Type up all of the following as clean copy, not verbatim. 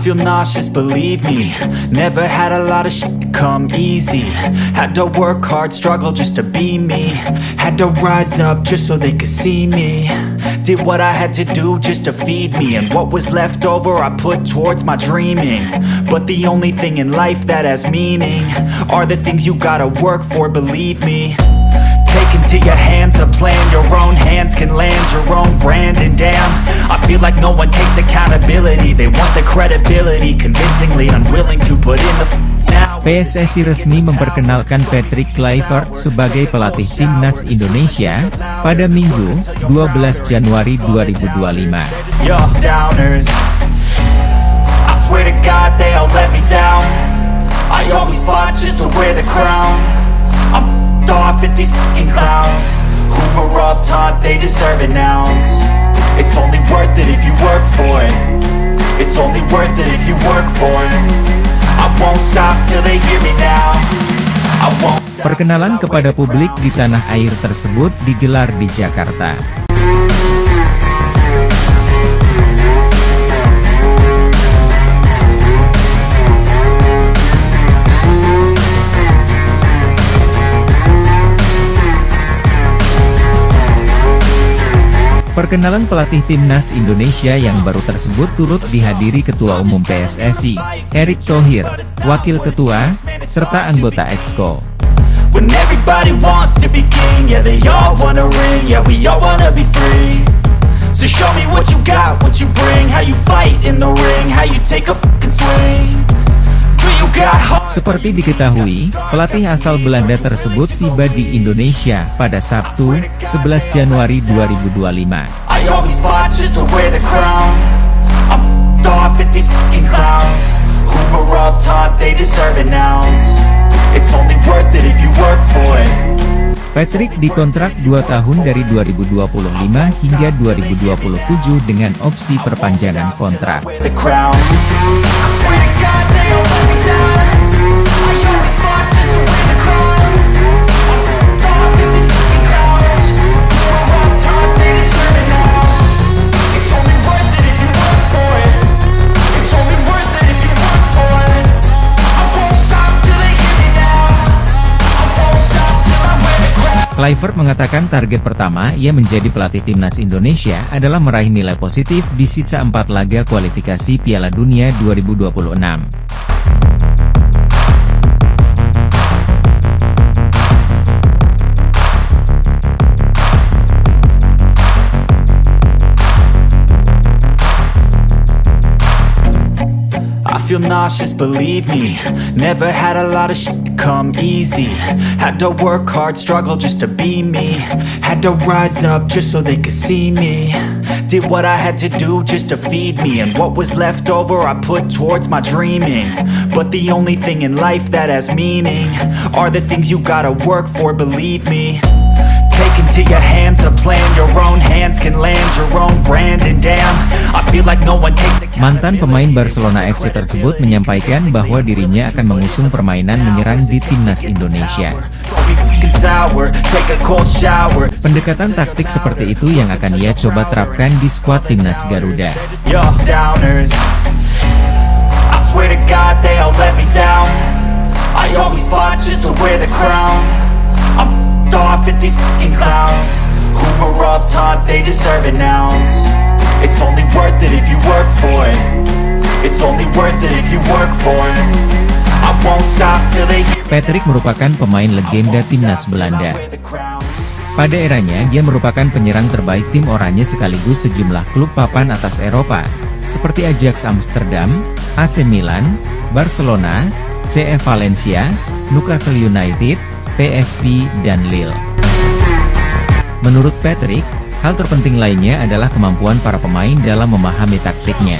feel nauseous, believe me. Never had a lot of shit come easy. Had to work hard, struggle just to be me. Had to rise up just so they could see me. Did what I had to do just to feed me, and what was left over I put towards my dreaming. But the only thing in life that has meaning are the things you gotta work for, believe me. Take into your hands a plan, your own hands can land your own brand. And damn, I feel like no one takes accountability. They want the credibility, convincingly unwilling to put in the now. PSSI resmi memperkenalkan Patrick Kluivert sebagai pelatih timnas Indonesia pada Minggu, 12 Januari 2025. Yo, downers, I swear to God they all let me down. I always fought just to wear the crown. I'm off at these fucking clowns who were all taught they deserve an ounce. It's only worth it if you work for it. It's only worth it if you work for it. I won't stop till they hear me now. I won't stop. Perkenalan kepada publik di tanah air tersebut digelar di Jakarta. Perkenalan pelatih timnas Indonesia yang baru tersebut turut dihadiri Ketua Umum PSSI, Erick Thohir, Wakil Ketua, serta anggota Exco. When everybody wants to be king, yeah they all wanna ring, yeah we all wanna be free. So show me what you got, what you bring, how you fight in the ring, how you take a fucking swing. Seperti diketahui, pelatih asal Belanda tersebut tiba di Indonesia pada Sabtu, 11 Januari 2025. Patrick dikontrak 2 tahun dari 2025 hingga 2027 dengan opsi perpanjangan kontrak. Kluivert mengatakan target pertama ia menjadi pelatih timnas Indonesia adalah meraih nilai positif di sisa 4 laga kualifikasi Piala Dunia 2026. I feel nauseous, believe me. Never had a lot of shit come easy. Had to work hard, struggle just to be me. Had to rise up just so they could see me. Did what I had to do just to feed me, and what was left over I put towards my dreaming. But the only thing in life that has meaning are the things you gotta work for, believe me. Take into your hands a plan, your own hands can land your own brand. And damn, I feel like no one takes accountability. Mantan pemain Barcelona FC tersebut menyampaikan bahwa dirinya akan mengusung permainan menyerang di timnas Indonesia. Pendekatan taktik seperti itu yang akan ia coba terapkan di skuad timnas Garuda. Yo, downers, I swear to God they all let me down. I always fought just to wear the crown. I'm off at these fucking clowns who were all taught they deserve an ounce. It's only worth it if you work for it. It's only worth it if you work for it. I won't stop till they hear. Patrick merupakan pemain legenda timnas Belanda. Pada eranya dia merupakan penyerang terbaik tim oranye sekaligus sejumlah klub papan atas Eropa, seperti Ajax Amsterdam, AC Milan, Barcelona, CF Valencia, Newcastle United, PSV, dan Lille. Menurut Patrick, hal terpenting lainnya adalah kemampuan para pemain dalam memahami taktiknya.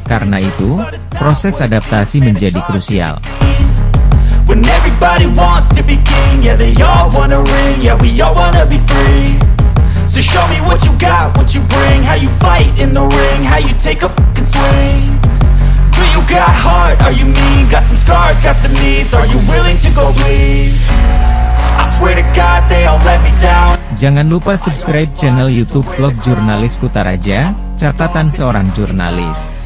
Karena itu, proses adaptasi menjadi krusial. When everybody wants to be king, yeah they all wanna ring, yeah we all wanna be free. So show me what you got, what you bring, how you fight in the ring, how you take a fucking swing. Do you got heart, are you mean, got some scars, got some needs, are you willing to go bleed? I swear to God they all let me down. Jangan lupa subscribe channel YouTube Vlog Jurnalis Kutaraja, Catatan seorang jurnalis.